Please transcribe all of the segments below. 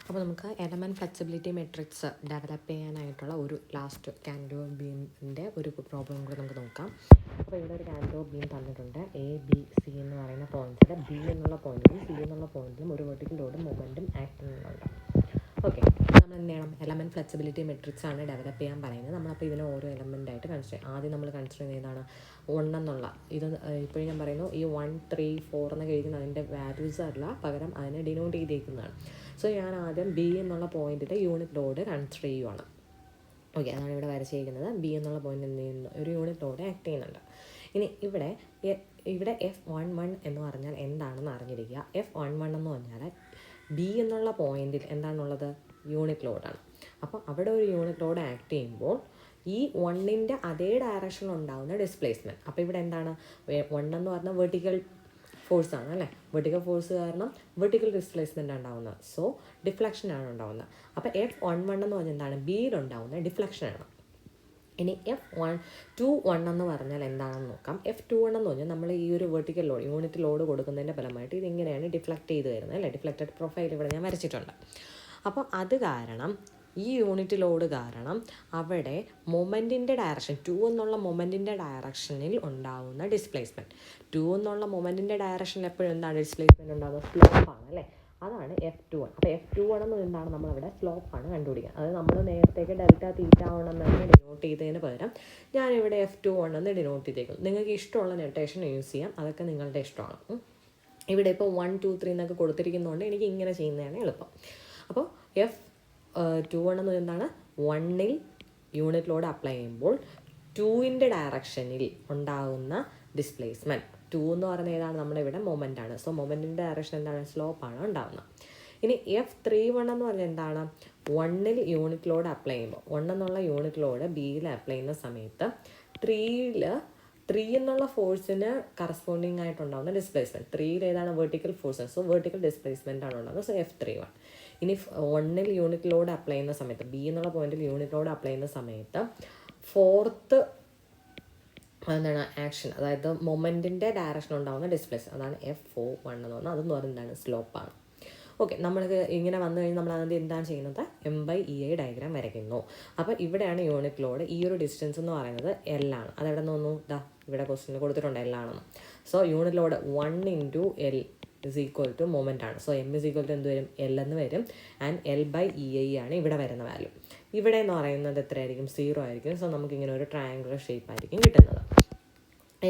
അപ്പോൾ നമുക്ക് element flexibility matrix develop ചെയ്യാനായിട്ടുള്ള ഒരു ലാസ്റ്റ് കാൻഡിഡോ ബീമിൻ്റെ ഒരു പ്രോബ്ലം കൂടെ നമുക്ക് നോക്കാം. അപ്പോൾ ഇവിടെ ഒരു കാൻഡിഡോ ബീം തന്നിട്ടുണ്ട്. എ ബി സി എന്ന് പറയുന്ന പോയിൻറ്റ്സിൽ ബി എന്നുള്ള പോയിൻറ്റിലും സി എന്നുള്ള പോയിൻറ്റിലും ഒരു വെർട്ടിക്കൽ ലോഡും മൊമെൻറ്റും ആക്ട് ചെയ്യുന്നുണ്ട്. ഓക്കെ, നമ്മൾ എന്ത് ചെയ്യണം? എലമെൻറ്റ് ഫ്ലെക്സിബിലിറ്റി മെട്രിക്സ് ആണ് ഡെവലപ്പ് ചെയ്യാൻ പറയുന്നത്. നമ്മളപ്പോൾ ഇതിനെ ഓരോ എലമെൻ്റായിട്ട് കൺസിഡർ ചെയ്യും. ആദ്യം നമ്മൾ കൺസിഡർ ചെയ്യുന്നതാണ് 1 എന്നുള്ള ഇത്. ഇപ്പോഴും ഞാൻ പറയുന്നു, ഈ 1, 3, 4 എന്നൊക്കെ എഴുതുന്ന അതിൻ്റെ വാല്യൂസ് അല്ല, പകരം അതിനെ ഡിനോട്ട് ചെയ്തേക്കുന്നതാണ്. സോ ഞാൻ ആദ്യം ബി എന്നുള്ള പോയിൻറ്റിൻ്റെ യൂണിറ്റ് ലോഡ് കൺസിഡർ ചെയ്യുവാണ്. ഓക്കെ, അതാണ് ഇവിടെ വരച്ചിരിക്കുന്നത്. ബി എന്നുള്ള പോയിൻ്റ് എന്ത് ചെയ്യുന്നു? ഒരു യൂണിറ്റ് ലോഡ് ആക്ട് ചെയ്യുന്നുണ്ട്. ഇനി ഇവിടെ F11 എന്ന് പറഞ്ഞാൽ എന്താണെന്ന് അറിഞ്ഞിരിക്കുക. F11 എന്ന് പറഞ്ഞാൽ ബി എന്നുള്ള പോയിന്റിൽ എന്താണുള്ളത്? യൂണിറ്റ് ലോഡാണ്. അപ്പോൾ അവിടെ ഒരു യൂണിറ്റ് ലോഡ് ആക്ട് ചെയ്യുമ്പോൾ ഈ 1ൻ്റെ അതേ ഡയറക്ഷനിൽ ഉണ്ടാകുന്ന ഡിസ്പ്ലേസ്മെൻറ്റ്. അപ്പോൾ ഇവിടെ എന്താണ്? 1 എന്ന് പറഞ്ഞാൽ വെർട്ടിക്കൽ ഫോഴ്സാണ് അല്ലേ? വെർട്ടിക്കൽ ഫോഴ്സ് കാരണം വെർട്ടിക്കൽ ഡിസ്പ്ലേസ്മെൻ്റ് ഉണ്ടാകുന്നത്. സോ ഡിഫ്ലക്ഷനാണ് ഉണ്ടാകുന്നത്. അപ്പോൾ F11 എന്ന് പറഞ്ഞാൽ എന്താണ്? ബിയിലുണ്ടാകുന്ന ഡിഫ്ലക്ഷനാണ്. ഇനി F21 എന്ന് പറഞ്ഞാൽ എന്താണെന്ന് നോക്കാം. F21 എന്ന് പറഞ്ഞാൽ നമ്മൾ ഈ ഒരു വെർട്ടിക്കൽ ലോഡ് യൂണിറ്റ് ലോഡ് കൊടുക്കുന്നതിൻ്റെ ഫലമായിട്ട് ഇതിങ്ങനെയാണ് ഡിഫ്ലക്റ്റ് ചെയ്ത് വരുന്നത് അല്ലേ? ഡിഫ്ലക്റ്റഡ് പ്രൊഫൈൽ ഇവിടെ ഞാൻ വരച്ചിട്ടുണ്ട്. അപ്പോൾ അത് കാരണം ഈ യൂണിറ്റ് ലോഡ് കാരണം അവിടെ മൊമെൻറ്റിൻ്റെ ഡയറക്ഷൻ 2 എന്നുള്ള മൊമെൻറ്റിൻ്റെ ഡയറക്ഷനിൽ ഉണ്ടാകുന്ന ഡിസ്പ്ലേസ്മെൻറ്റ്. 2 എന്നുള്ള മൊമെൻറ്റിൻ്റെ ഡയറക്ഷനിൽ എപ്പോഴും എന്താണ് ഡിസ്പ്ലേസ്മെൻറ്റ് ഉണ്ടാകുന്നത്? സ്ലോപ്പാണ് അല്ലേ? അതാണ് F21. അപ്പോൾ F21 എന്ന് എന്താണ്? നമ്മളവിടെ സ്ലോപ്പാണ് കണ്ടുപിടിക്കുക. അത് നമ്മൾ നേരത്തേക്ക് ഡെൽറ്റ തീറ്റ എന്ന് ഡിനോട്ട് ചെയ്തതിന് പകരം ഞാനിവിടെ F21 എന്ന് ഡിനോട്ട് ചെയ്തേക്കും. നിങ്ങൾക്ക് ഇഷ്ടമുള്ള നൊട്ടേഷൻ യൂസ് ചെയ്യാം, അതൊക്കെ നിങ്ങളുടെ ഇഷ്ടമാണ്. ഇവിടെ ഇപ്പോൾ 1, 2, 3 എന്നൊക്കെ കൊടുത്തിരിക്കുന്നതുകൊണ്ട് എനിക്ക് ഇങ്ങനെ ചെയ്യുന്നതാണ് എളുപ്പം. അപ്പോൾ F21 എന്ന് എന്താണ്? 1ൽ യൂണിറ്റ് ലോഡ് അപ്ലൈ ചെയ്യുമ്പോൾ 2ൻ്റെ ഡയറക്ഷനിൽ ഉണ്ടാകുന്ന ഡിസ്പ്ലേസ്മെൻറ്റ്. 2 എന്ന് പറയുന്നത് ഏതാണ്? നമ്മളിവിടെ മൊമെൻ്റ് ആണ്. സോ മൊമെൻറ്റിൻ്റെ ഡയറക്ഷൻ എന്താണ്? സ്ലോപ്പാണ് ഉണ്ടാകുന്നത്. ഇനി F31 എന്ന് പറഞ്ഞാൽ എന്താണ്? 1ൽ യൂണിറ്റ് ലോഡ് അപ്ലൈ ചെയ്യുമ്പോൾ 1 എന്നുള്ള യൂണിറ്റ് ലോഡ് ബിയിൽ അപ്ലൈ ചെയ്യുന്ന സമയത്ത് 3 എന്നുള്ള ഫോഴ്സിന് കറസ്പോണ്ടിങ് ആയിട്ടുണ്ടാകുന്ന ഡിസ്പ്ലേസ്മെൻറ്റ്. 3ൽ ഏതാണ്? Vertical force. So vertical displacement ആണ് ഉണ്ടാകുന്നത്. So F31. ഇനി 1ൽ യൂണിറ്റ് ലോഡ് അപ്ലൈ ചെയ്യുന്ന സമയത്ത് ബി എന്നുള്ള പോയിന്റിൽ യൂണിറ്റ് ലോഡ് അപ്ലൈ ചെയ്യുന്ന സമയത്ത് 4th എന്താണ്? ആക്ഷൻ, അതായത് മൊമെൻറ്റിൻ്റെ ഡയറക്ഷൻ ഉണ്ടാകുന്ന ഡിസ്പ്ലേസ്, അതാണ് F41 എന്ന് പറഞ്ഞാൽ. അതെന്ന് പറയുന്നത് എന്താണ്? സ്ലോപ്പാണ്. ഓക്കെ, നമ്മൾക്ക് ഇങ്ങനെ വന്നു കഴിഞ്ഞാൽ നമ്മൾ അതിൻ്റെ എന്താണ് ചെയ്യുന്നത്? M/EI ഡയഗ്രാം വരയ്ക്കുന്നു. അപ്പോൾ ഇവിടെയാണ് യൂണിറ്റ് ലോഡ്. ഈ ഒരു ഡിസ്റ്റൻസ് എന്ന് പറയുന്നത് L ആണ്. അതെവിടെ നിന്ന് വന്നു? ഇവിടെ ക്വസ്റ്റ്യനിൽ കൊടുത്തിട്ടുണ്ട് L ആണെന്ന്. So unit load 1 × L = moment ആണ്. സോ M = എന്ത് വരും? L എന്ന് വരും. ആൻഡ് L/EI ആണ് ഇവിടെ വരുന്ന വാല്യൂ. ഇവിടെ എന്ന് പറയുന്നത് എത്രയായിരിക്കും? 0 ആയിരിക്കും. സോ നമുക്കിങ്ങനെ ഒരു ട്രയാങ്കുലർ ഷേപ്പ് ആയിരിക്കും കിട്ടുന്നത്.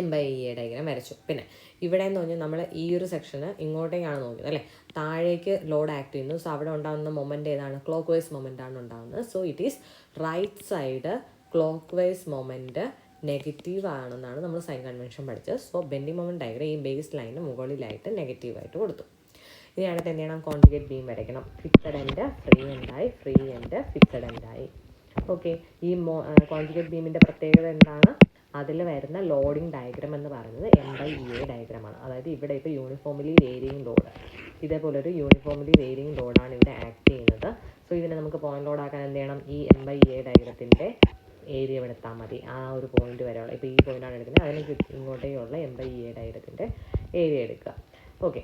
M/EI ഡയഗ്രാം വരച്ചു. പിന്നെ ഇവിടെ എന്ന് പറഞ്ഞാൽ നമ്മൾ ഈ ഒരു സെക്ഷന് ഇങ്ങോട്ടേക്കാണ് നോക്കുന്നത് അല്ലേ? താഴേക്ക് ലോഡ് ആക്ട് ചെയ്യുന്നു. സോ അവിടെ ഉണ്ടാകുന്ന മൊമെൻ്റ് ഏതാണ്? ക്ലോക്ക് വൈസ് മൊമെൻ്റ് ആണ് ഉണ്ടാകുന്നത്. So it is right side clockwise moment negative ആണെന്നാണ് നമ്മൾ സൈൻ കൺവെൻഷൻ പഠിച്ചത്. സോ ബെൻഡിങ് മൊമെൻറ്റ് ഡയഗ്രാം ഈ ബേസ് ലൈനിന് മുകളിലായിട്ട് നെഗറ്റീവായിട്ട് കൊടുത്തു. ഇനി അടുത്ത് എന്ത് ചെയ്യണം? കോൺജുഗേറ്റ് ബീം വരയ്ക്കണം. ഫിക്സഡ് എൻഡ്, ഫ്രീ എൻഡായി, ഫ്രീ എൻഡ്, ഫിക്സഡ് എൻഡായി. ഓക്കെ, ഈ കോൺജുഗേറ്റ് ബീമിൻ്റെ പ്രത്യേകത എന്താണ്? അതിൽ വരുന്ന ലോഡിംഗ് ഡയഗ്രാം എന്ന് പറയുന്നത് M/EI ഡയഗ്രാമാണ്. അതായത് ഇവിടെ ഇപ്പോൾ യൂണിഫോംലി വേരിയിങ് ലോഡ്, ഇതേപോലെ ഒരു യൂണിഫോംലി വേരിയിങ് ലോഡാണ് ഇവിടെ ആക്ട് ചെയ്യുന്നത്. സോ ഇതിനെ നമുക്ക് പോയിന്റ് ലോഡ് ആക്കാൻ എന്ത് ചെയ്യണം? ഈ M/EI ഡയഗ്രത്തിൻ്റെ ഏരിയ എടുത്താൽ മതി. ആ ഒരു പോയിന്റ് വരെയുള്ള, ഇപ്പോൾ ഈ പോയിൻ്റാണ് എടുക്കുന്നത്, അതിന് ഇങ്ങോട്ടേക്കുള്ള M/EI ഡയഗ്രത്തിൻ്റെ ഏരിയ എടുക്കുക. ഓക്കെ,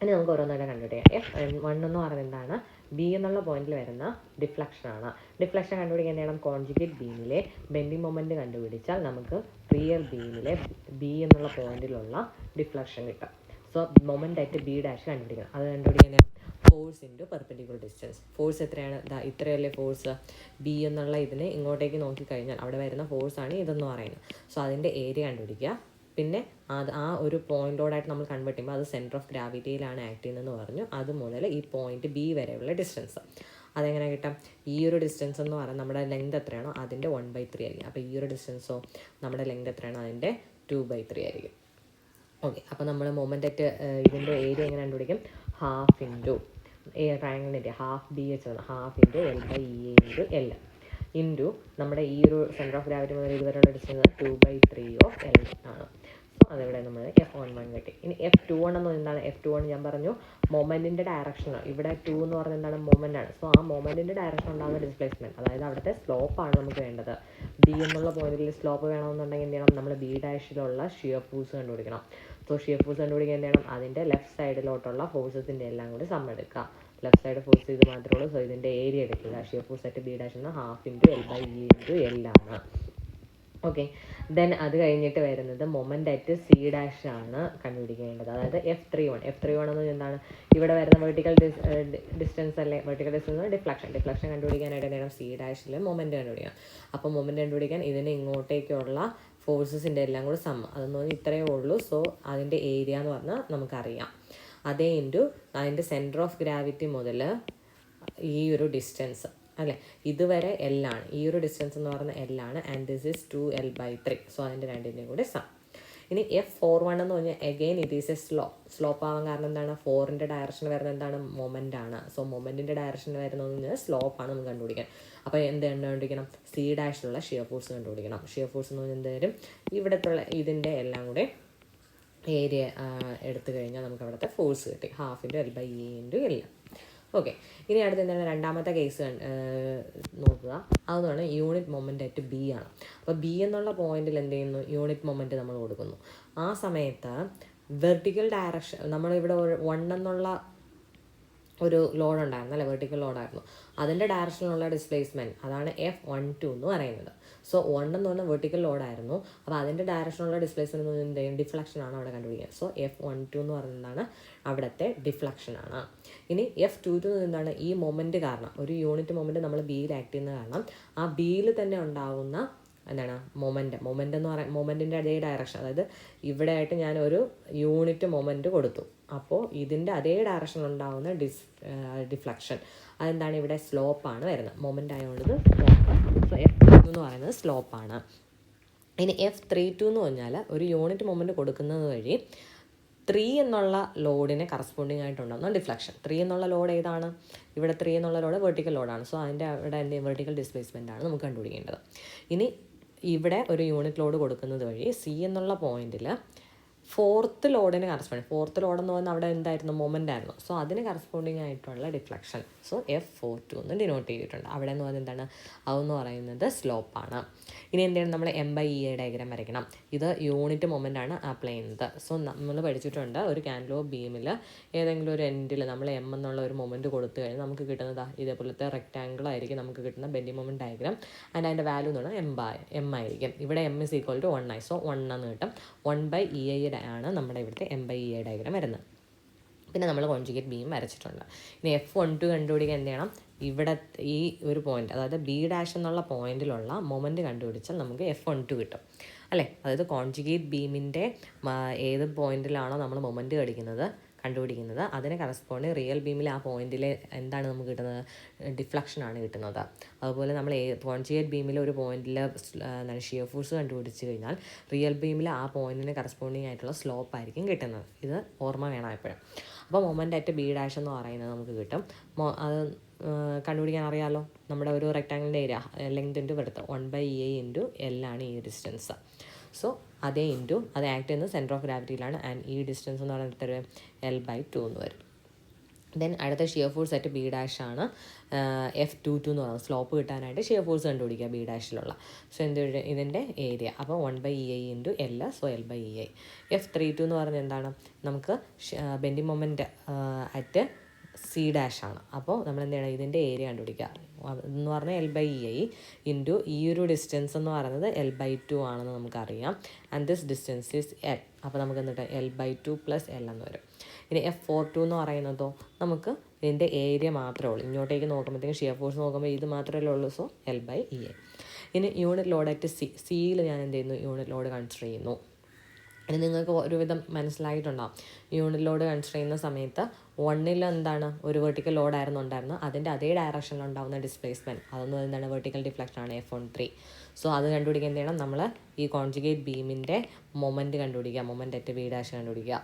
ഇനി നമുക്ക് ഓരോന്നായിട്ട് കണ്ടുപിടിക്കാം. F1 എന്ന് പറയുന്നത് എന്താണ്? ബി എന്നുള്ള പോയിന്റിൽ വരുന്ന ഡിഫ്ലക്ഷനാണ്. ഡിഫ്ലക്ഷൻ കണ്ടുപിടിക്കാൻ എന്ത് ചെയ്യണം? കോൺജുഗേറ്റ് ബീമിലെ ബെൻഡിങ് മൊമെൻറ്റ് കണ്ടുപിടിച്ചാൽ നമുക്ക് റിയൽ ബീമിലെ ബി എന്നുള്ള പോയിന്റിലുള്ള ഡിഫ്ലക്ഷൻ കിട്ടും. സോ മൊമെൻ്റ് ആയിട്ട് B' കണ്ടുപിടിക്കണം. അത് കണ്ടുപിടിക്കാൻ force into perpendicular distance. Force എത്രയാണ്? ഇത്രയല്ലേ ഫോഴ്സ്? ബി എന്നുള്ള ഇതിനെ ഇങ്ങോട്ടേക്ക് നോക്കിക്കഴിഞ്ഞാൽ അവിടെ വരുന്ന ഫോഴ്സാണ് ഇതെന്ന് പറയുന്നത്. സോ അതിൻ്റെ ഏരിയ കണ്ടുപിടിക്കുക. പിന്നെ ആ ഒരു പോയിൻറ്റോടായിട്ട് നമ്മൾ കൺവേർട്ട് ചെയ്യുമ്പോൾ അത് സെൻറ്റർ ഓഫ് ഗ്രാവിറ്റിയിലാണ് ആക്ട് ചെയ്യുന്നതെന്ന് പറഞ്ഞു. അത് മുതൽ ഈ പോയിൻറ്റ് ബി വരെയുള്ള ഡിസ്റ്റൻസ് അതെങ്ങനെ കിട്ടാം? ഈ ഒരു ഡിസ്റ്റൻസ് എന്ന് പറയുന്നത് നമ്മുടെ ലെങ്ത് എത്രയാണോ അതിൻ്റെ 1/3 ആയിരിക്കും. അപ്പോൾ ഈ ഒരു ഡിസ്റ്റൻസോ നമ്മുടെ ലെങ്ത് എത്രയാണോ അതിൻ്റെ 2/3 ആയിരിക്കും. ഓക്കെ, അപ്പോൾ നമ്മൾ മൊമെൻ്റ് ഇതിൻ്റെ ഏരിയ എങ്ങനെ കണ്ടുപിടിക്കും? ഹാഫ് ഇൻറ്റു ട്രയാങ്കിളിൻ്റെ ഹാഫ് BH ആണ്. Half into L/EI into L into നമ്മുടെ ഈ ഒരു സെൻറ്റർ ഓഫ് ഗ്രാവിറ്റി മുതൽ ഇതുവരെയുള്ള ഡിസ്റ്റൻസ് 2/3 ഓഫ് L ആണ്. സോ അതിവിടെ നമ്മൾ F11 കിട്ടി. ഇനി F21 എന്ന് എന്താണ്? F21 ഞാൻ പറഞ്ഞു മൊമെൻറ്റിൻ്റെ ഡയറക്ഷനാണ്. ഇവിടെ 2 എന്ന് പറഞ്ഞാൽ എന്താണ്? മൊമെൻ്റ് ആണ്. സോ ആ മൊമെൻറ്റിൻ്റെ ഡയറക്ഷൻ ഉണ്ടാകുന്ന ഡിസ്പ്ലേസ്മെൻറ്റ്, അതായത് അവിടുത്തെ സ്ലോപ്പാണ് നമുക്ക് വേണ്ടത്. ബി എന്നുള്ള പോയിന്റിൽ സ്ലോപ്പ് വേണമെന്നുണ്ടെങ്കിൽ എന്ത് ചെയ്യണം? നമ്മൾ B' ഷിയർ ഫോഴ്സ് കണ്ടുപിടിക്കണം. സോ ഷിയർ ഫോഴ്സ് കണ്ടുപിടിക്കാൻ എന്ത് ചെയ്യണം? അതിൻ്റെ ലെഫ്റ്റ് സൈഡിലോട്ടുള്ള ഫോഴ്സസിൻ്റെ എല്ലാം കൂടി സം എടുക്കുക. ലെഫ്റ്റ് സൈഡ് ഫോഴ്സ് ഇത് മാത്രമേ ഉള്ളൂ. സോ ഇതിൻ്റെ ഏരിയ എടുക്കുക. Shear force at B dash എന്ന half into L by E into L ആണ്. ഓക്കെ, ദെൻ അത് കഴിഞ്ഞിട്ട് വരുന്നത് മൊമെൻ്റ് അറ്റ് സി ഡാഷ് ആണ് കണ്ടുപിടിക്കേണ്ടത്. അതായത് F31 എന്ന് എന്താണ്, ഇവിടെ വരുന്ന വെർട്ടിക്കൽ ഡിസ്റ്റൻസ് അല്ലേ, വെർട്ടിക്കൽ ഡിസ്റ്റൻസ് ഡിഫ്ലക്ഷൻ കണ്ടുപിടിക്കാനായിട്ട് എന്താണ് സി ഡാഷിൽ മൊമെൻറ്റ് കണ്ടുപിടിക്കാം. അപ്പോൾ മൊമെൻറ്റ് കണ്ടുപിടിക്കാൻ ഇതിന് ഇങ്ങോട്ടേക്കുള്ള ഫോഴ്സസിൻ്റെ എല്ലാം കൂടി അതെന്ന് പറഞ്ഞാൽ ഇത്രയേ ഉള്ളൂ. സോ അതിൻ്റെ ഏരിയ എന്ന് പറഞ്ഞാൽ നമുക്കറിയാം. അതേ ഇൻറ്റു അതിൻ്റെ സെൻറ്റർ ഓഫ് ഗ്രാവിറ്റി മുതൽ ഈ ഒരു ഡിസ്റ്റൻസ് അല്ലേ, ഇതുവരെ എല്ലാണ്, ഈ ഒരു ഡിസ്റ്റൻസ് എന്ന് പറയുന്നത് എല്ലാണ്. And this is 2L/3. So അതിൻ്റെ രണ്ടിൻ്റെയും കൂടെ സം. ഇനി F41 എന്ന് പറഞ്ഞാൽ again it is a slope ആവാൻ കാരണം എന്താണ്, 4ൻ്റെ ഡയറക്ഷൻ വരുന്നത് എന്താണ്, മൊമെൻ്റ് ആണ്. സോ മൊമെൻറ്റിൻ്റെ ഡയറക്ഷൻ വരുന്നതെന്ന് പറഞ്ഞാൽ സ്ലോപ്പാണ് നമുക്ക് കണ്ടുപിടിക്കാൻ. അപ്പോൾ എന്ത് കണ്ടുപിടിക്കണം, സി ഡാഷിലുള്ള ഷിയർ ഫോഴ്സ് കണ്ടുപിടിക്കണം. ഷിയർ ഫോഴ്സ് എന്ന് പറഞ്ഞാൽ എന്ത് വരും, ഇവിടത്തുള്ള ഇതിൻ്റെ എല്ലാം കൂടെ ഏരിയ എടുത്തു കഴിഞ്ഞാൽ നമുക്ക് അവിടുത്തെ ഫോഴ്സ് കിട്ടി, half into L by E into L. Okay, ഇനി അടുത്ത് എന്താണ് രണ്ടാമത്തെ കേസ് നോക്കുക. അതെന്ന് പറഞ്ഞാൽ യൂണിറ്റ് മൊമെൻ്റ് അറ്റ് ബി ആണ്. അപ്പോൾ ബി എന്നുള്ള പോയിന്റിൽ എന്ത് ചെയ്യുന്നു, യൂണിറ്റ് മൊമെൻറ്റ് നമ്മൾ കൊടുക്കുന്നു. ആ സമയത്ത് വെർട്ടിക്കൽ ഡയറക്ഷൻ നമ്മളിവിടെ 1 എന്നുള്ള ഒരു ലോഡ് ഉണ്ടായിരുന്നു അല്ലേ, വെർട്ടിക്കൽ ലോഡായിരുന്നു. അതിൻ്റെ ഡയറക്ഷനിലുള്ള ഡിസ്പ്ലേസ്മെൻറ്റ് അതാണ് F12 എന്ന് പറയുന്നത്. സോ 1 എന്ന് പറഞ്ഞാൽ വെർട്ടിക്കൽ ലോഡായിരുന്നു. അപ്പോൾ അതിൻ്റെ ഡയറക്ഷനിലുള്ള ഡിസ്പ്ലേസ്മെൻറ്റ് എന്ന് പറയുന്നത് ഡിഫ്ലക്ഷനാണ് അവിടെ കണ്ടുപിടിക്കുക. സോ F12 എന്ന് പറയുന്നതാണ് അവിടുത്തെ ഡിഫ്ലക്ഷനാണ്. ഇനി F22 എന്താണ്, ഈ മൊമെൻറ്റ് കാരണം, ഒരു യൂണിറ്റ് മൊമെൻറ്റ് നമ്മൾ ബിയിൽ ആക്ട് ചെയ്യുന്ന കാരണം ആ ബിയിൽ തന്നെ ഉണ്ടാകുന്ന എന്താണ് മൊമെൻ്റ് എന്ന് പറയുക, മൊമെൻറ്റിൻ്റെ അതേ ഡയറക്ഷൻ, അതായത് ഇവിടെ ആയിട്ട് ഞാൻ ഒരു യൂണിറ്റ് മൊമെൻറ്റ് കൊടുത്തു. അപ്പോൾ ഇതിൻ്റെ അതേ ഡയറക്ഷൻ ഉണ്ടാകുന്ന ഡിഫ്ലക്ഷൻ അതെന്താണ്, ഇവിടെ സ്ലോപ്പാണ് വരുന്നത്, മൊമെൻ്റ് ആയതുകൊണ്ട് സ്ലോപ്പ്. സോ F2 എന്ന് പറയുന്നത് സ്ലോപ്പാണ്. ഇനി F32 എന്ന് പറഞ്ഞാൽ ഒരു യൂണിറ്റ് മൊമെൻറ്റ് കൊടുക്കുന്നത് വഴി 3 എന്നുള്ള ലോഡിനെ കറസ്പോണ്ടിങ് ആയിട്ടുണ്ടാകുന്ന ഡിഫ്ലക്ഷൻ. 3 എന്നുള്ള ലോഡ് ഏതാണ്, ഇവിടെ 3 എന്നുള്ള ലോഡ് വെർട്ടിക്കൽ ലോഡാണ്. സോ അതിൻ്റെ അവിടെ എന്ത് വെർട്ടിക്കൽ ഡിസ്പ്ലേസ്മെൻ്റ് ആണ് നമുക്ക് കണ്ടുപിടിക്കേണ്ടത്. ഇനി ഇവിടെ ഒരു യൂണിറ്റ് ലോഡ് കൊടുക്കുന്നത് വഴി സി എന്നുള്ള പോയിന്റിൽ 4th ലോഡിന് കറസ്പോണ്ടിങ്, 4th ലോഡ് എന്ന് പറഞ്ഞാൽ അവിടെ എന്തായിരുന്നു, മൊമെൻ്റ് ആയിരുന്നു. സോ അതിന് കറസ്പോണ്ടിങ് ആയിട്ടുള്ള ഡിഫ്ലക്ഷൻ, സോ F42 എന്ന് ഡിനോട്ട് ചെയ്തിട്ടുണ്ട്. അവിടെ എന്ന് പറയുന്നത് എന്താണ്, അതെന്ന് പറയുന്നത് സ്ലോപ്പാണ്. ഇനി എന്താണ്, നമ്മൾ M/E ഡയഗ്രാം വരയ്ക്കണം. ഇത് യൂണിറ്റ് മൊമെൻ്റ് ആണ് അപ്ലൈ ചെയ്യുന്നത്. സോ നമ്മൾ പഠിച്ചിട്ടുണ്ട്, ഒരു ക്യാൻഡിലോ ബീമിൽ ഏതെങ്കിലും ഒരു എൻഡിൽ നമ്മൾ M എന്നുള്ള ഒരു മൊമെൻറ്റ് കൊടുത്തു കഴിഞ്ഞാൽ നമുക്ക് കിട്ടുന്നത് ഇതേപോലത്തെ റെക്റ്റാങ്കിൾ ആയിരിക്കും നമുക്ക് കിട്ടുന്ന ബെൻഡിങ് മൊമെൻറ്റ് ഡയഗ്രാം. ആൻഡ് അതിൻ്റെ വാല്യൂ എന്ന് പറഞ്ഞാൽ M ആയിരിക്കും. ഇവിടെ M = 1 ആയി. സോ 1 എന്ന് കിട്ടും. 1/EI ആണ് നമ്മുടെ ഇവിടുത്തെ M/EI ഡയഗ്രാം വരുന്നത്. പിന്നെ നമ്മൾ കോൺജുഗേറ്റ് ബീം വരച്ചിട്ടുണ്ട്. ഇനി F12 കണ്ടുപിടിക്കാൻ എന്ത് ചെയ്യണം, ഇവിടെ ഈ ഒരു പോയിന്റ്, അതായത് ബി ഡാഷ് എന്നുള്ള പോയിന്റിലുള്ള മൊമെൻറ്റ് കണ്ടുപിടിച്ചാൽ നമുക്ക് F12 കിട്ടും അല്ലേ. അതായത് കോൺജുഗേറ്റ് ബീമിൻ്റെ ഏത് പോയിന്റിലാണോ നമ്മൾ മൊമെൻറ്റ് കണ്ടുപിടിക്കുന്നത് അതിന് കറസ്പോണ്ട് റിയൽ ബീമിൽ ആ പോയിന്റിൽ എന്താണ് നമുക്ക് കിട്ടുന്നത്, ഡിഫ്ലക്ഷനാണ് കിട്ടുന്നത്. അതുപോലെ നമ്മൾ കോൺജുഗേറ്റ് ബീമിൽ ഒരു പോയിന്റിൽ എന്താണ് ഷിയർ ഫോഴ്സ് കണ്ടുപിടിച്ച് കഴിഞ്ഞാൽ റിയൽ ബീമിൽ ആ പോയിന്റിന് കറസ്പോണ്ടിങ് ആയിട്ടുള്ള സ്ലോപ്പ് ആയിരിക്കും കിട്ടുന്നത്. ഇത് ഓർമ്മ വേണം എപ്പോഴും. അപ്പോൾ മൊമെൻ്റ് അറ്റ് ബി ഡാഷ് എന്ന് പറയുന്നത് നമുക്ക് കിട്ടും. അത് കണ്ടുപിടിക്കാൻ അറിയാമല്ലോ, നമ്മുടെ ഒരു റെക്റ്റാങ്കിളിൻ്റെ ഏരിയ ലെങ്ത് ഇൻറ്റു വെടുത്ത് 1/EI ഇൻറ്റു L ആണ് ഈ ഡിസ്റ്റൻസ്. സോ അതേ ഇൻറ്റു അത് ആക്ട് ചെയ്യുന്നത് സെൻറ്റർ ഓഫ് ഗ്രാവിറ്റിയിലാണ്. ആൻഡ് ഈ ഡിസ്റ്റൻസ് എന്ന് പറയുന്നത് L/2 എന്ന് വരും. ദെൻ അടുത്ത shear force at B dash ആണ് F22 എന്ന് പറയുന്നത്. സ്ലോപ്പ് കിട്ടാനായിട്ട് ഷിയർ ഫോഴ്സ് കണ്ടുപിടിക്കുക ബി ഡാഷിലുള്ള. സോ ഇതിൻ്റെ ഏരിയ അപ്പോൾ 1/EI into L. So L/EI. F32 എന്ന് പറയുന്നത് എന്താണ്, നമുക്ക് bending moment at C dash ആണ്. അപ്പോൾ നമ്മൾ എന്ത് ചെയ്യണം, ഇതിൻ്റെ ഏരിയ കണ്ടുപിടിക്കുക എന്ന് പറഞ്ഞാൽ L/EI ഇൻറ്റു ഈ ഒരു ഡിസ്റ്റൻസ് എന്ന് പറയുന്നത് L/2 ആണെന്ന് നമുക്കറിയാം. And this distance is L. അപ്പോൾ നമുക്ക് എന്നിട്ട് L/2 + L എന്ന് വരും. ഇനി F42 എന്ന് പറയുന്നതോ നമുക്ക് ഇതിൻ്റെ ഏരിയ മാത്രമേ ഉള്ളൂ. ഇങ്ങോട്ടേക്ക് നോക്കുമ്പോഴത്തേക്കും ഷിയർ ഫോഴ്സ് നോക്കുമ്പോൾ ഇത് മാത്രമേ ഉള്ളൂ. So L/EI. ഇനി യൂണിറ്റ് ലോഡ് അറ്റ് സിയിൽ ഞാൻ എന്ത് ചെയ്യുന്നു, യൂണിറ്റ് ലോഡ് കൺസിഡർ ചെയ്യുന്നു. ഇനി നിങ്ങൾക്ക് ഒരുവിധം മനസ്സിലായിട്ടുണ്ടാകും, യൂണിറ്റ് ലോഡ് കൺസിഡർ ചെയ്യുന്ന സമയത്ത് 1ൽ എന്താണ് ഒരു വെർട്ടിക്കൽ ലോഡായിരുന്നു ഉണ്ടായിരുന്നത്, അതിൻ്റെ അതേ ഡയറക്ഷനിൽ ഉണ്ടാകുന്ന ഡിസ്പ്ലേസ്മെൻറ്റ് അതൊന്നും എന്താണ് വെർട്ടിക്കൽ ഡിഫ്ലക്ഷനാണ് F13. സോ അത് കണ്ടുപിടിക്കാൻ എന്ത് ചെയ്യണം, നമ്മൾ ഈ കോൺജുഗേറ്റ് ബീമിൻ്റെ മൊമെൻറ്റ് കണ്ടുപിടിക്കുക, മൊമെൻറ്റ് അറ്റ് ബി ഡാഷ് കണ്ടുപിടിക്കുക.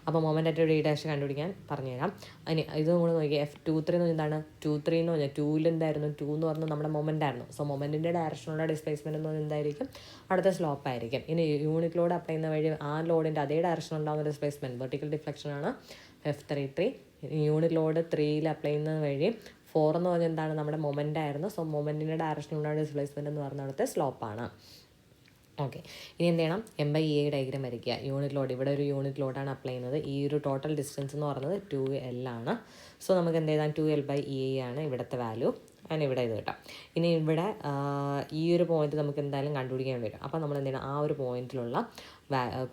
അപ്പോൾ മൊമെൻറ്റ് അറ്റ് ബി ഡാഷ് കണ്ടുപിടിക്കാൻ പറഞ്ഞുതരാം. ഇനി ഇതും കൂടെ നോക്കിയാൽ F23 എന്ന് എന്താണ്, 23 എന്ന് പറഞ്ഞാൽ 2ൽ എന്തായിരുന്നു, 2 എന്ന് പറഞ്ഞാൽ നമ്മുടെ മൊമെൻ്റ് ആയിരുന്നു. സോ മൊമെൻറ്റിൻ്റെ ഡയറക്ഷനുള്ള ഡിസ്പ്ലേസ്മെൻറ്റ് എന്ന് പറഞ്ഞാൽ എന്തായിരിക്കും, അടുത്ത സ്ലോപ്പ് ആയിരിക്കും. ഇനി യൂണിറ്റ് ലോഡ് അപ്ലൈ ചെയ്യുന്ന വഴി ആ ലോഡിൻ്റെ അതേ ഡയറക്ഷൻ ഉണ്ടാകുന്ന ഡിസ്പ്ലേസ്മെൻറ്റ് വെർട്ടിക്കൽ ഡിഫ്ലക്ഷനാണ് F33. യൂണിറ്റ് ലോഡ് 3ൽ അപ്ലൈ ചെയ്യുന്നത് വഴി 4 എന്ന് പറഞ്ഞാൽ എന്താണ്, നമ്മുടെ മൊമെൻ്റ് ആയിരുന്നു. സോ മൊമെൻറ്റിൻ്റെ ഡയറക്ഷനിലുള്ള ഡിസ്പ്ലേസ്മെൻറ്റ് എന്ന് പറഞ്ഞ അവിടുത്തെ സ്ലോപ്പാണ്. ഓക്കെ, ഇനി എന്ത് ചെയ്യണം? M/EA ഡയഗ്രാം വരയ്ക്കുക. യൂണിറ്റ് ലോഡ്, ഇവിടെ ഒരു യൂണിറ്റ് ലോഡാണ് അപ്ലൈ ചെയ്യുന്നത്. ഈ ഒരു ടോട്ടൽ ഡിസ്റ്റൻസ് എന്ന് പറയുന്നത് 2L ആണ്. സോ നമുക്ക് എന്ത് ചെയ്താൽ 2L/EA ആണ് ഇവിടുത്തെ വാല്യൂ. അതിന് ഇവിടെ ഇത് കിട്ടാം. ഇനി ഇവിടെ ഈ ഒരു പോയിന്റ് നമുക്ക് എന്തായാലും കണ്ടുപിടിക്കാൻ വരും. അപ്പോൾ നമ്മൾ എന്ത് ചെയ്യണം? ആ ഒരു പോയിന്റിലുള്ള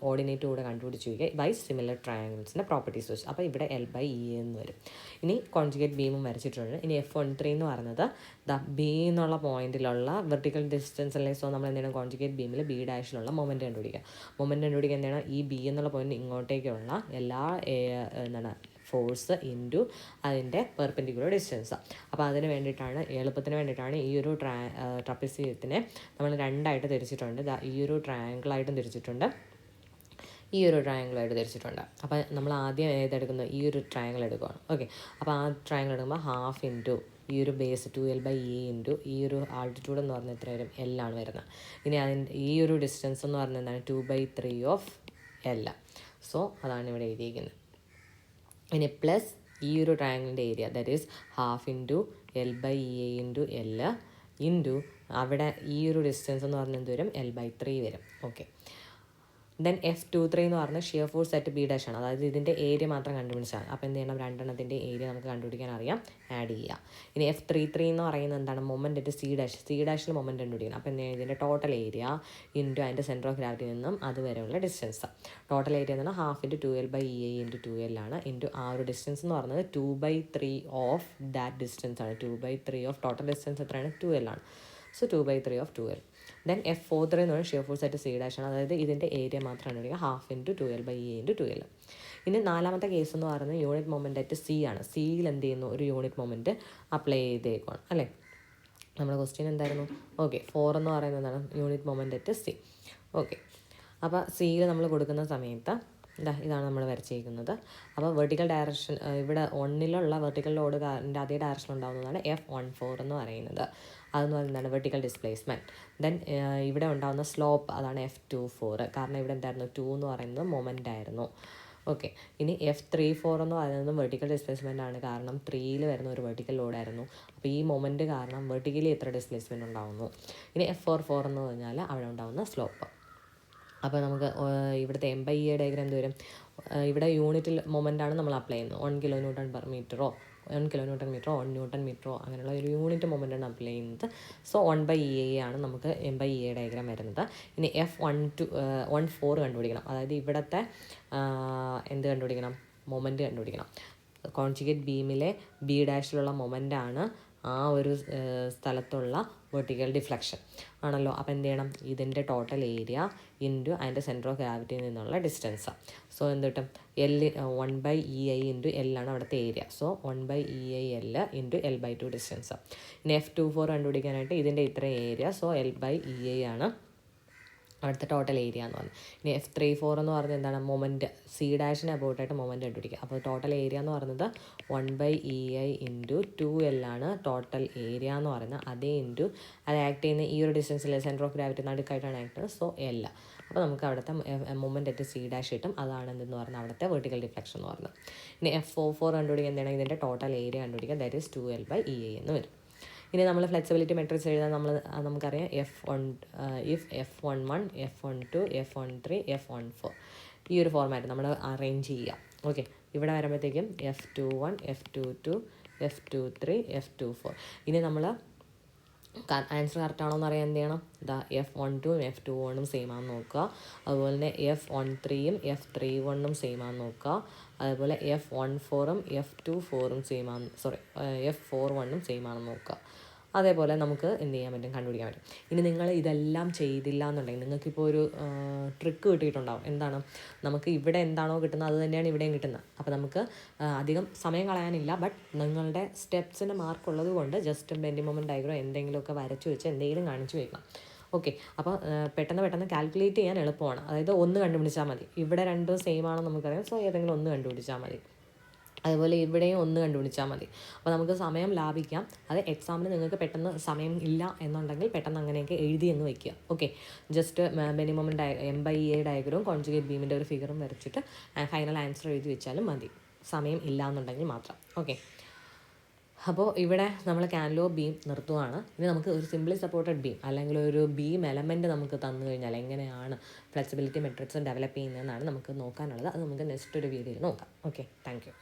കോർഡിനേറ്റ് കൂടെ കണ്ടുപിടിച്ച് വയ്ക്കുക ബൈ സിമിലർ ട്രയാങ്കിൾസിൻ്റെ പ്രോപ്പർട്ടീസ് വെച്ച്. അപ്പോൾ ഇവിടെ L/EA എന്ന് വരും. ഇനി കോൺജുഗേറ്റ് ബീമും വരച്ചിട്ടുണ്ട്. ഇനി F13 എന്ന് പറയുന്നത് ബി എന്നുള്ള പോയിന്റിലുള്ള വെർട്ടിക്കൽ ഡിസ്റ്റൻസ് അല്ലേ. സോ നമ്മൾ എന്താണ് കോൺജുഗേറ്റ് ബീമിൽ B ഡാഷിലുള്ള മൊമെൻറ്റ് കണ്ടുപിടിക്കുക. മൊമെൻറ്റ് കണ്ടുപിടിക്കുക എന്താണ്? ഈ B എന്നുള്ള പോയിന്റ് ഇങ്ങോട്ടേക്കുള്ള എല്ലാ എന്താണ് ഫോഴ്സ് ഇൻറ്റു അതിൻ്റെ പെർപെൻഡിക്കുലർ ഡിസ്റ്റൻസ്. അപ്പോൾ അതിന് വേണ്ടിയിട്ടാണ്, എളുപ്പത്തിന് വേണ്ടിയിട്ടാണ് ഈ ഒരു ട്രപ്പിസിയത്തിനെ നമ്മൾ രണ്ടായിട്ട് തിരിച്ചിട്ടുണ്ട്. ഈ ഒരു ട്രയാങ്കിളായിട്ടും തിരിച്ചിട്ടുണ്ട്, ഈ ഒരു ട്രയാങ്കിളായിട്ട് തിരിച്ചിട്ടുണ്ട്. അപ്പോൾ നമ്മൾ ആദ്യം ഏതെടുക്കുന്നത്? ഈ ഒരു ട്രയാങ്കിൾ എടുക്കുകയാണ്. ഓക്കെ, അപ്പോൾ ആ ട്രയാങ്കിൾ എടുക്കുമ്പോൾ ഹാഫ് ഇൻറ്റു ഈ ഒരു ബേസ് 2L/EA ഇൻറ്റു ഈ ഒരു ആൾട്ടിറ്റ്യൂഡ് എന്ന് പറഞ്ഞാൽ എത്ര വരും? L ആണ് വരുന്നത്. ഇനി അതിൻ്റെ ഈ ഒരു ഡിസ്റ്റൻസ് എന്ന് പറഞ്ഞാൽ എന്താണ്? 2/3 ഓഫ് L. സോ അതാണ് ഇവിടെ എഴുതിയിരിക്കുന്നത്. ഇനി പ്ലസ് ഈ ഒരു ട്രയാങ്കിളിൻ്റെ area, that is half into L/EA into L into അവിടെ ഈ ഒരു ഡിസ്റ്റൻസ് എന്ന് പറഞ്ഞാൽ എന്ത് വരും? L/3 വരും. ഓക്കെ, ദെൻ F23 എന്ന് പറഞ്ഞാൽ shear force at B dash ആണ്. അതായത് ഇതിൻ്റെ ഏരിയ മാത്രം കണ്ടുപിടിച്ചാൽ. അപ്പോൾ എന്ത് ചെയ്യണം? രണ്ടെണ്ണത്തിൻ്റെ ഏരിയ നമുക്ക് കണ്ടുപിടിക്കാൻ അറിയാം, ആഡ് ചെയ്യുക. ഇനി F33 എന്ന് പറയുന്നത് എന്താണ്? മൊമെൻ്റ് അറ്റ് C ഡാഷിൽ മൊമെൻ്റ് കണ്ടുപിടിക്കണം. അപ്പോൾ എന്ത് ചെയ്യണം? ഇതിൻ്റെ ടോട്ടൽ ഏരിയ ഇൻറ്റു അതിൻ്റെ സെൻറ്റർ ഓഫ് ഗ്രാവിറ്റി നിന്നും അതുവരെയുള്ള ഡിസ്റ്റൻസ്. ടോട്ടൽ ഏരിയ എന്ന് പറഞ്ഞാൽ half into 2L/EA into 2L ആണ്. ഇൻറ്റു ആ ഒരു ഡിസ്റ്റൻസ് എന്ന് പറയുന്നത് 2/3 ഓഫ് ദാറ്റ് ഡിസ്റ്റൻസ് ആണ്. 2/3 ഓഫ് ടോട്ടൽ ഡിസ്റ്റൻസ് എത്രയാണ്? 2L ആണ്. So 2/3 of 2L. Then F43 എന്ന് പറയുന്നത് shear force at C dash ആണ്. അതായത് ഇതിൻ്റെ ഏരിയ മാത്രമാണ് വരിക, half into 2L/EA into 2L. ഇനി നാലാമത്തെ കേസ് എന്ന് പറയുന്നത് യൂണിറ്റ് മൊമെൻ്റ് അറ്റ് C ആണ്. സിയിൽ എന്ത് ചെയ്യുന്നു? ഒരു യൂണിറ്റ് മൊമെൻറ്റ് അപ്ലൈ ചെയ്തേക്കുവാണ് അല്ലേ. നമ്മുടെ ക്വസ്റ്റ്യൻ എന്തായിരുന്നു? ഓക്കെ, 4 എന്ന് പറയുന്നത് എന്താണ്? Unit moment at C. Okay, അപ്പോൾ സിയിൽ നമ്മൾ കൊടുക്കുന്ന സമയത്ത് ഇതാണ് നമ്മൾ വരച്ചിരിക്കുന്നത്. അപ്പോൾ വെർട്ടിക്കൽ ഡയറക്ഷൻ, ഇവിടെ 1ലുള്ള വെർട്ടിക്കൽ ലോഡ് അതേ ഡയറക്ഷൻ ഉണ്ടാകുന്നതാണ് F14 എന്ന് പറയുന്നത്. അതെന്ന് പറയുന്നതാണ് വെർട്ടിക്കൽ ഡിസ്പ്ലേസ്മെൻറ്റ്. ദെൻ ഇവിടെ ഉണ്ടാകുന്ന സ്ലോപ്പ്, അതാണ് F24. കാരണം ഇവിടെ എന്തായിരുന്നു? 2 എന്ന് പറയുന്നത് മൊമെൻ്റ് ആയിരുന്നു. ഓക്കെ, ഇനി F34 എന്ന് പറയുന്നത് വെർട്ടിക്കൽ ഡിസ്പ്ലേസ്മെൻ്റ് ആണ്. കാരണം 3യിൽ വരുന്ന ഒരു വെർട്ടിക്കൽ ലോഡായിരുന്നു. അപ്പോൾ ഈ മൊമെൻറ്റ് കാരണം വെർട്ടിക്കലി എത്ര ഡിസ്പ്ലേസ്മെൻറ്റ് ഉണ്ടാകുന്നു. ഇനി F44 എന്ന് പറഞ്ഞാൽ അവിടെ ഉണ്ടാകുന്ന സ്ലോപ്പ്. അപ്പോൾ നമുക്ക് ഇവിടുത്തെ M/EA ഡയഗ്രാം എന്ത് വരും? ഇവിടെ യൂണിറ്റിൽ മൊമെൻ്റാണ് നമ്മൾ അപ്ലൈ ചെയ്യുന്നത്. 1 kN/m 1 kN/m 1 Nm അങ്ങനെയുള്ള ഒരു യൂണിറ്റ് മൊമെൻ്റാണ് അപ്ലൈ ചെയ്യുന്നത്. സോ 1/EA ആണ് നമുക്ക് M/EA ഡയഗ്രാം വരുന്നത്. ഇനി F14 കണ്ടുപിടിക്കണം. അതായത് ഇവിടുത്തെ എന്ത് കണ്ടുപിടിക്കണം? മൊമെൻറ്റ് കണ്ടുപിടിക്കണം. കോൺജുഗേറ്റ് ബീമിലെ B ഡാഷിലുള്ള മൊമെൻ്റാണ് ആ ഒരു സ്ഥലത്തുള്ള വെർട്ടിക്കൽ ഡിഫ്ലക്ഷൻ ആണല്ലോ. അപ്പോൾ എന്ത് ചെയ്യണം? ഇതിൻ്റെ ടോട്ടൽ ഏരിയ ഇൻറ്റു അതിൻ്റെ സെൻറ്റർ ഓഫ് ഗ്രാവിറ്റിയിൽ നിന്നുള്ള ഡിസ്റ്റൻസ്. സോ എന്ത് കിട്ടും? 1/EA ഇൻറ്റു L ആണ് അവിടുത്തെ area. So 1/EA L into L/2 distance. ഇനി F24 കണ്ടുപിടിക്കാനായിട്ട് ഇതിൻ്റെ ഇത്രയും ഏരിയ. സോ L/EA ആണ് അവിടുത്തെ ടോട്ടൽ ഏരിയ എന്ന് പറഞ്ഞത്. ഇനി F34 എന്ന് പറയുന്നത് എന്താണ്? മൊമെൻറ്റ് C ഡാഷിന് അബൌട്ടായിട്ട് മൊമെൻറ്റ് കണ്ടുപിടിക്കുക. അപ്പോൾ ടോട്ടൽ ഏരിയ എന്ന് പറയുന്നത് 1/EA ഇൻറ്റു 2L ആണ് ടോട്ടൽ ഏരിയ എന്ന് പറയുന്നത്. അതേ ഇൻറ്റു അത് ആക്ട് ചെയ്യുന്ന ഈ ഒരു ഡിസ്റ്റൻസിൽ സെൻറ്റർ ഓഫ് ഗ്രാവിറ്റി നടുക്കായിട്ടാണ് ആക്ട് ചെയ്യുന്നത്. So L. അപ്പോൾ നമുക്ക് അവിടുത്തെ മൊമെൻറ്റ് അറ്റ് C ഡാഷ് കിട്ടും. അതാണ് എന്തെന്ന് പറഞ്ഞാൽ അവിടുത്തെ വെർട്ടിക്കൽ ഡിഫ്ലക്ഷൻ എന്ന് പറയുന്നത്. ഇനി F44 കണ്ടുപിടിക്കുക എന്താണ്? ഇതിൻ്റെ ടോട്ടൽ ഏരിയ കണ്ടുപിടിക്കുക. ദാറ്റ് ഈസ് 2L/EA എന്ന് വരും. ഇനി നമ്മൾ ഫ്ലെക്സിബിലിറ്റി മെട്രിക്സ് എഴുതാൻ നമുക്കറിയാം F11, F12, F13, F14 ഈ ഒരു ഫോർമാറ്റ് നമ്മൾ അറേഞ്ച് ചെയ്യുക. ഓക്കെ, ഇവിടെ വരുമ്പോഴത്തേക്കും F21, F22, F23, F24. ഇനി നമ്മൾ ആൻസർ കറക്റ്റ് ആണോ എന്ന് അറിയാൻ എന്ത് ചെയ്യണം? F12ഉം F21ഉം സെയിം ആണെന്ന് നോക്കുക. അതുപോലെ തന്നെ F13ഉം F31ഉം സെയിം ആണെന്ന് നോക്കുക. അതുപോലെ F14ഉം F24ഉം സെയിം ആണ്, F41ഉം സെയിം ആണെന്ന് നോക്കുക. അതേപോലെ നമുക്ക് എന്ത് ചെയ്യാൻ പറ്റും? കണ്ടുപിടിക്കാൻ പറ്റും. ഇനി നിങ്ങൾ ഇതെല്ലാം ചെയ്തില്ല എന്നുണ്ടെങ്കിൽ നിങ്ങൾക്കിപ്പോൾ ഒരു ട്രിക്ക് കിട്ടിയിട്ടുണ്ടാവും. എന്താണ്? നമുക്ക് ഇവിടെ എന്താണോ കിട്ടുന്നത് അത് തന്നെയാണ് ഇവിടെയും കിട്ടുന്നത്. അപ്പോൾ നമുക്ക് അധികം സമയം കളയാനില്ല. ബട്ട് നിങ്ങളുടെ സ്റ്റെപ്സിന് മാർക്കുള്ളത് കൊണ്ട് ജസ്റ്റ് ബെൻഡിങ് മൊമെൻറ്റ് ഡയഗ്രാം എന്തെങ്കിലുമൊക്കെ വരച്ച് വെച്ച് എന്തെങ്കിലും കാണിച്ചു വയ്ക്കണം. ഓക്കെ, അപ്പോൾ പെട്ടെന്ന് കാൽക്കുലേറ്റ് ചെയ്യാൻ എളുപ്പമാണ്. അതായത് ഒന്ന് കണ്ടുപിടിച്ചാൽ മതി. ഇവിടെ രണ്ടും സെയിം ആണെന്ന് നമുക്കറിയാം. സോ ഏതെങ്കിലും ഒന്ന് കണ്ടുപിടിച്ചാൽ മതി. അതുപോലെ ഇവിടെയും ഒന്ന് കണ്ടുപിടിച്ചാൽ മതി. അപ്പോൾ നമുക്ക് സമയം ലാഭിക്കാം. അത് എക്സാമിന് നിങ്ങൾക്ക് പെട്ടെന്ന് സമയം ഇല്ല എന്നുണ്ടെങ്കിൽ പെട്ടെന്ന് അങ്ങനെയൊക്കെ എഴുതി അങ്ങ് വയ്ക്കുക. Okay, just bending moment M/EA ഡയഗ്രവും കോൺജുഗേറ്റ് ബീമിൻ്റെ ഒരു ഫിഗറും വരച്ചിട്ട് ഫൈനൽ ആൻസർ എഴുതി വെച്ചാലും മതി, സമയം ഇല്ല എന്നുണ്ടെങ്കിൽ മാത്രം. ഓക്കെ, അപ്പോൾ ഇവിടെ നമ്മൾ കാൻറ്റിലിവർ ബീം നിർത്തുവാണ്. ഇനി നമുക്ക് ഒരു സിംപ്ലി സപ്പോർട്ടഡ് ബീം അല്ലെങ്കിൽ ഒരു ബീം എലമെൻറ്റ് നമുക്ക് തന്നു കഴിഞ്ഞാൽ എങ്ങനെയാണ് ഫ്ലെക്സിബിലിറ്റി മെട്രിക്സ് ഡെവലപ്പ് ചെയ്യുന്നതെന്നാണ് നമുക്ക് നോക്കാനുള്ളത്. അത് നമുക്ക് നെക്സ്റ്റ് ഒരു വീഡിയോയിൽ നോക്കാം. Okay, thank you.